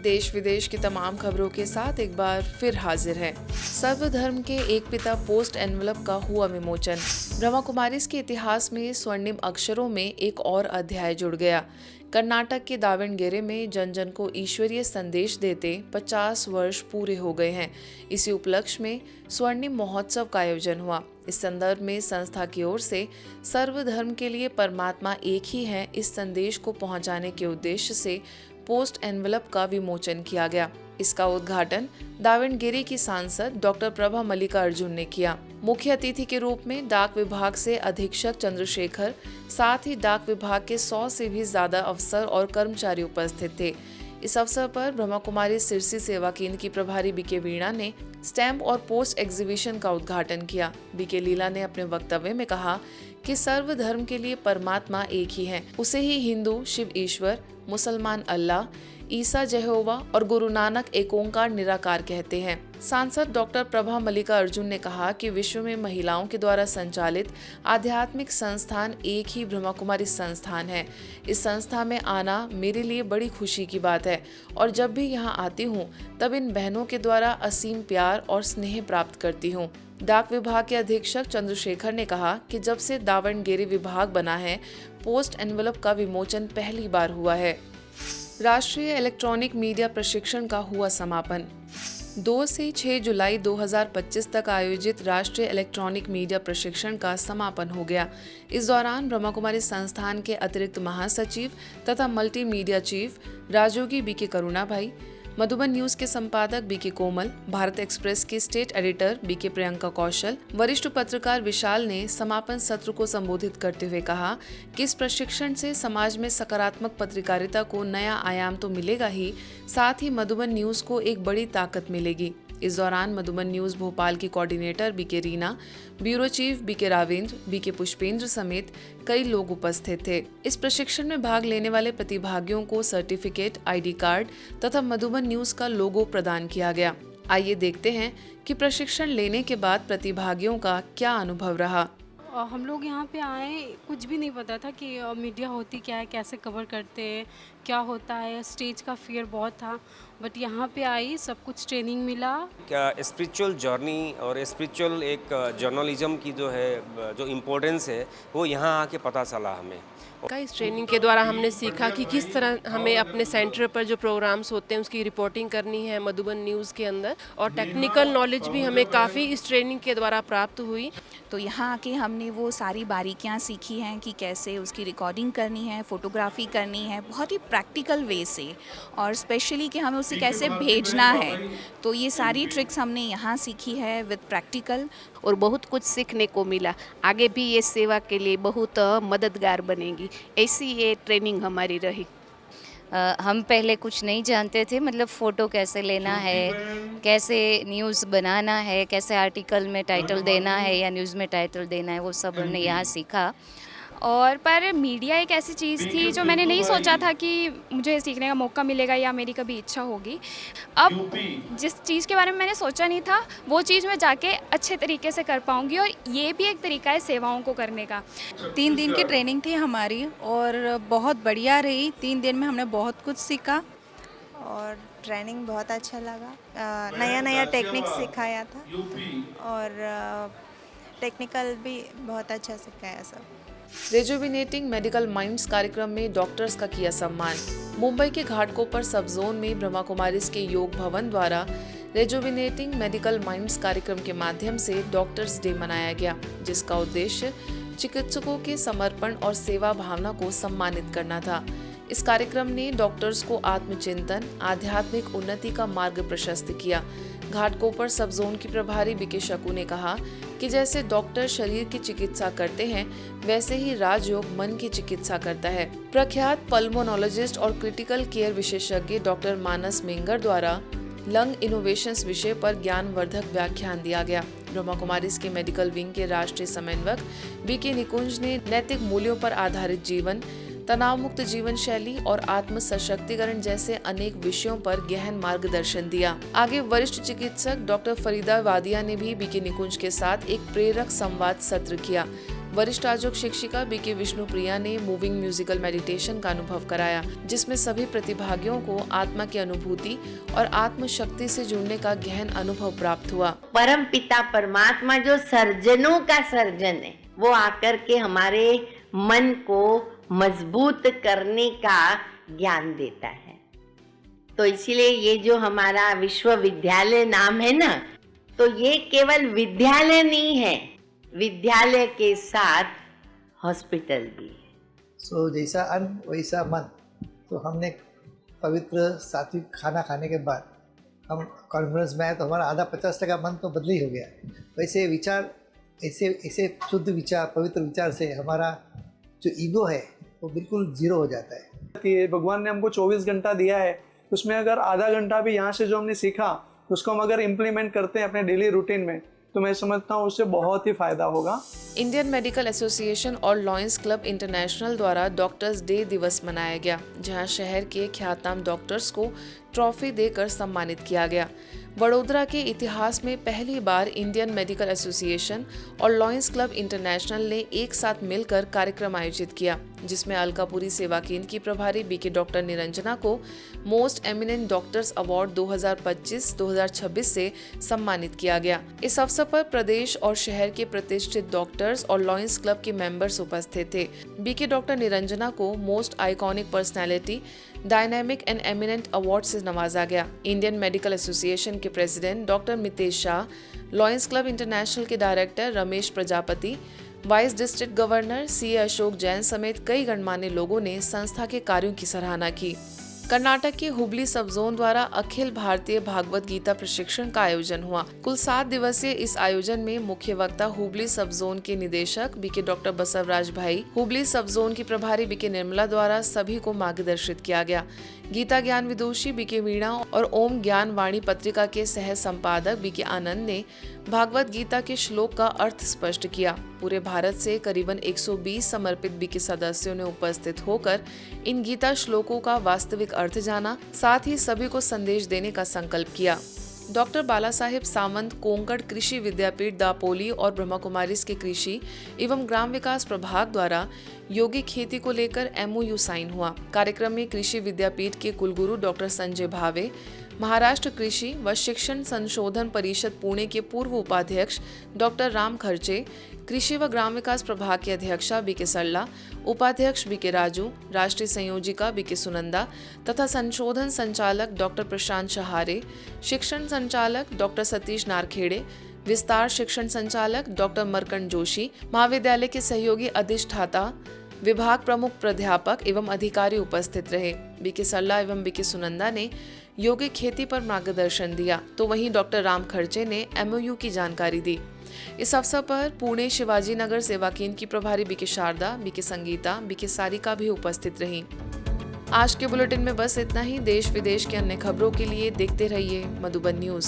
देश विदेश की तमाम खबरों के साथ एक बार फिर हाजिर है। सर्वधर्म के एक पिता पोस्ट एनवलप का हुआ विमोचन। ब्रह्मा कुमारीज के इतिहास में स्वर्णिम अक्षरों में एक और अध्याय जुड़ गया। कर्नाटक के दावणगेरे में जन जन को ईश्वरीय संदेश देते 50 वर्ष पूरे हो गए हैं। इसी उपलक्ष्य में स्वर्णिम महोत्सव का आयोजन हुआ। इस संदर्भ में संस्था की ओर से सर्वधर्म के लिए परमात्मा एक ही है इस संदेश को पहुंचाने के उद्देश्य से पोस्ट एनवलप का विमोचन किया गया। इसका उद्घाटन दावणगेरे की सांसद डॉक्टर प्रभा मल्लिका अर्जुन ने किया। मुख्य अतिथि के रूप में डाक विभाग से अधीक्षक चंद्रशेखर, साथ ही डाक विभाग के 100 से भी ज्यादा अफसर और कर्मचारी उपस्थित थे। इस अवसर पर ब्रह्मा कुमारी सिरसी सेवा केंद्र की प्रभारी बीके वीणा ने स्टैम्प और पोस्ट एग्जीबिशन का उद्घाटन किया। बीके लीला ने अपने वक्तव्य में कहा कि सर्वधर्म के लिए परमात्मा एक ही है। उसे ही हिंदू शिव ईश्वर, मुसलमान अल्लाह, ईसा यहोवा और गुरु नानक एक ओंकार निराकार कहते हैं। सांसद डॉक्टर प्रभा मल्लिका अर्जुन ने कहा कि विश्व में महिलाओं के द्वारा संचालित आध्यात्मिक संस्थान एक ही ब्रह्मा कुमारी संस्थान है। इस संस्था में आना मेरे लिए बड़ी खुशी की बात है और जब भी यहाँ आती हूँ तब इन बहनों के द्वारा असीम प्यार और स्नेह प्राप्त करती हूँ। डाक विभाग के अधीक्षक चंद्रशेखर ने कहा कि जब से दावणगेरे विभाग बना है, पोस्ट एनवलप का विमोचन पहली बार हुआ है। राष्ट्रीय इलेक्ट्रॉनिक मीडिया प्रशिक्षण का हुआ समापन। 2 से 6 जुलाई 2025 तक आयोजित राष्ट्रीय इलेक्ट्रॉनिक मीडिया प्रशिक्षण का समापन हो गया। इस दौरान ब्रह्मा कुमारी संस्थान के अतिरिक्त महासचिव तथा मल्टी मीडिया चीफ राजयोगी बीके करुणा भाई, मधुबन न्यूज के संपादक बीके कोमल, भारत एक्सप्रेस के स्टेट एडिटर बीके प्रियंका कौशल, वरिष्ठ पत्रकार विशाल ने समापन सत्र को संबोधित करते हुए कहा कि इस प्रशिक्षण से समाज में सकारात्मक पत्रकारिता को नया आयाम तो मिलेगा ही, साथ ही मधुबन न्यूज को एक बड़ी ताकत मिलेगी। इस दौरान मधुबन न्यूज भोपाल की coordinator BK Reena, bureau chief BK Ravendra, BK Pushpendra समेत कई लोग उपस्थित थे। इस प्रशिक्षण में भाग लेने वाले प्रतिभागियों को सर्टिफिकेट, आईडी कार्ड तथा मधुबन न्यूज का लोगो प्रदान किया गया। आइए देखते हैं कि प्रशिक्षण लेने के बाद प्रतिभागियों का क्या अनुभव रहा। हम लोग यहाँ पे आए, कुछ भी नहीं पता था कि मीडिया होती क्या है, कैसे कवर करते हैं, क्या होता है। स्टेज का फियर बहुत था, बट यहाँ पे आई, सब कुछ ट्रेनिंग मिला। क्या स्पिरिचुअल जर्नी और स्पिरिचुअल एक जर्नलिज्म की जो है, जो इम्पोर्टेंस है, वो यहाँ आके पता चला हमें। इस ट्रेनिंग के द्वारा हमने सीखा कि किस तरह हमें अपने सेंटर पर जो प्रोग्राम्स होते हैं उसकी रिपोर्टिंग करनी है मधुबन न्यूज़ के अंदर, और टेक्निकल नॉलेज भी हमें काफ़ी इस ट्रेनिंग के द्वारा प्राप्त हुई। तो यहाँ आके हमने वो सारी बारीकियाँ सीखी हैं कि कैसे उसकी रिकॉर्डिंग करनी है, फोटोग्राफी करनी है, बहुत ही प्रैक्टिकल वे से, और स्पेशली कि हमें उसे कैसे भेजना है। तो ये सारी ट्रिक्स हमने यहाँ सीखी है विद प्रैक्टिकल, और बहुत कुछ सीखने को मिला। आगे भी ये सेवा के लिए बहुत मददगार बनेगी, ऐसी ये ट्रेनिंग हमारी रही। हम पहले कुछ नहीं जानते थे, मतलब फ़ोटो कैसे लेना है, कैसे न्यूज़ बनाना है, कैसे आर्टिकल में टाइटल देना है या न्यूज़ में टाइटल देना है, वो सब हमने यहाँ सीखा। और पर मीडिया एक ऐसी चीज़ थी जो मैंने नहीं सोचा था कि मुझे सीखने का मौका मिलेगा या मेरी कभी इच्छा होगी। अब जिस चीज़ के बारे में मैंने सोचा नहीं था, वो चीज़ मैं जाके अच्छे तरीके से कर पाऊँगी, और ये भी एक तरीका है सेवाओं को करने का। 3 दिन की ट्रेनिंग थी हमारी और बहुत बढ़िया रही। 3 दिन में हमने बहुत कुछ सीखा और ट्रेनिंग बहुत अच्छा लगा। नया नया टेक्निक सिखाया था और टेक्निकल भी बहुत अच्छा सिखाया सब। रेजुविनेटिंग मेडिकल माइंड्स कार्यक्रम में डॉक्टर्स का किया सम्मान। मुंबई के घाटकोपर सब जोन में ब्रह्मा कुमारीज के योग भवन द्वारा रेजुविनेटिंग मेडिकल माइंड्स कार्यक्रम के माध्यम से डॉक्टर्स डे मनाया गया, जिसका उद्देश्य चिकित्सकों के समर्पण और सेवा भावना को सम्मानित करना था। इस कार्यक्रम ने डॉक्टर्स को आत्मचिंतन, आध्यात्मिक उन्नति का मार्ग प्रशस्त किया। घाटकोपर सब जोन की प्रभारी बीके शकू ने कहा कि जैसे डॉक्टर शरीर की चिकित्सा करते हैं, वैसे ही राजयोग मन की चिकित्सा करता है। प्रख्यात पल्मोनोलॉजिस्ट और क्रिटिकल केयर विशेषज्ञ डॉक्टर मानस मेंगर द्वारा लंग इनोवेशंस विषय पर ज्ञानवर्धक व्याख्यान दिया गया। ब्रह्मा कुमारीज के मेडिकल विंग के राष्ट्रीय समन्वयक बीके निकुंज ने नैतिक मूल्यों पर आधारित जीवन, तनाव मुक्त जीवन शैली और आत्म सशक्तिकरण जैसे अनेक विषयों पर गहन मार्गदर्शन दिया। आगे वरिष्ठ चिकित्सक डॉक्टर फरीदा वादिया ने भी बीके निकुंज के साथ एक प्रेरक संवाद सत्र किया, वरिष्ठ आयोजक शिक्षिका बीके विष्णुप्रिया ने मूविंग म्यूजिकल मेडिटेशन का अनुभव कराया, जिसमें सभी प्रतिभागियों को आत्मा की अनुभूति और आत्मशक्ति से जुड़ने का गहन अनुभव प्राप्त हुआ। परम पिता परमात्मा जो सर्जनों का सर्जन है, वो आकर के हमारे मन को मजबूत करने का ज्ञान देता है। तो इसीलिए ये जो हमारा विश्वविद्यालय नाम है ना, तो ये केवल विद्यालय नहीं है, विद्यालय के साथ हॉस्पिटल भी है। जैसा अन्न वैसा मन। तो हमने पवित्र सात्विक खाना खाने के बाद हम कॉन्फ्रेंस में आए तो हमारा आधा 50% मन तो बदल ही हो गया। वैसे विचार, ऐसे शुद्ध विचार, पवित्र विचार से हमारा जो ईगो है वो बिल्कुल जीरो हो जाता है। भगवान ने हमको 24 घंटा दिया है, उसमें अगर आधा घंटा भी यहाँ से जो हमने सीखा उसको हम अगर इम्प्लीमेंट करते हैं अपने डेली रूटीन में, तो मैं समझता हूँ उससे बहुत ही फायदा होगा। इंडियन मेडिकल एसोसिएशन और लॉयंस क्लब इंटरनेशनल द्वारा डॉक्टर्स डे दिवस मनाया गया, जहां शहर के ख्यातनाम डॉक्टर्स को ट्रॉफी देकर सम्मानित किया गया। वडोदरा के इतिहास में पहली बार इंडियन मेडिकल एसोसिएशन और लॉयंस क्लब इंटरनेशनल ने एक साथ मिलकर कार्यक्रम आयोजित किया, जिसमें अलकापुरी सेवा केंद्र की प्रभारी बीके डॉक्टर निरंजना को मोस्ट एमिनेंट डॉक्टर्स अवार्ड 2025-2026 से सम्मानित किया गया। इस अवसर पर प्रदेश और शहर के प्रतिष्ठित डॉक्टर्स और लॉयंस क्लब के मेंबर्स उपस्थित थे। बीके डॉक्टर निरंजना को most iconic personality dynamic and eminent award से नवाजा गया। इंडियन मेडिकल एसोसिएशन के president doctor Mitesh Shah, lions club international के director Ramesh Prajapati, vice district governor CA Ashok Jain समेत कई गणमान्य लोगों ने संस्था के कार्यों की सराहना की। कर्नाटक के हुबली सब जोन द्वारा अखिल भारतीय भागवत गीता प्रशिक्षण का आयोजन हुआ। कुल 7 दिवसीय इस आयोजन में मुख्य वक्ता हुबली सब जोन के निदेशक बीके डॉक्टर बसवराज भाई, हुबली सब जोन की प्रभारी बीके निर्मला द्वारा सभी को मार्गदर्शित किया गया। गीता ज्ञान विदुषी बीके वीणा और ओम ज्ञान वाणी पत्रिका के सह संपादक बीके आनंद ने भागवत गीता के श्लोक का अर्थ स्पष्ट किया। पूरे भारत से करीबन 120 समर्पित बीके सदस्यों ने उपस्थित होकर इन गीता श्लोकों का वास्तविक अर्थ जाना, साथ ही सभी को संदेश देने का संकल्प किया। डॉक्टर बाला साहेब सावंत कोंकण कृषि विद्यापीठ दापोली और ब्रह्मा कुमारीज के कृषि एवं ग्राम विकास प्रभाग द्वारा यौगिक खेती को लेकर MOU साइन हुआ। कार्यक्रम में कृषि विद्यापीठ के कुलगुरु डॉक्टर संजय भावे, महाराष्ट्र कृषि व शिक्षण संशोधन परिषद पुणे के पूर्व उपाध्यक्ष डॉक्टर राम खर्चे, कृषि व ग्राम विकास प्रभाग के अध्यक्षा बीके सल्ला, उपाध्यक्ष बीके राजू, राष्ट्रीय संयोजिका बीके सुनंदा तथा संशोधन संचालक डॉक्टर प्रशांत शहारे, शिक्षण संचालक डॉक्टर सतीश नारखेड़े, विस्तार शिक्षण संचालक डॉक्टर मरकंड जोशी, महाविद्यालय के सहयोगी अधिष्ठाता, विभाग प्रमुख प्राध्यापक एवं अधिकारी उपस्थित रहे। बीके सल्ला एवं बीके सुनंदा ने यौगिक खेती पर मार्गदर्शन दिया, तो वहीं डॉक्टर राम खर्चे ने MOU की जानकारी दी। इस अवसर पर पुणे शिवाजी नगर सेवा केंद्र की प्रभारी BK Sharda, BK Sangeeta, BK Sarika भी उपस्थित रहीं। आज के बुलेटिन में बस इतना ही। देश विदेश की अन्य खबरों के लिए देखते रहिए मधुबन न्यूज।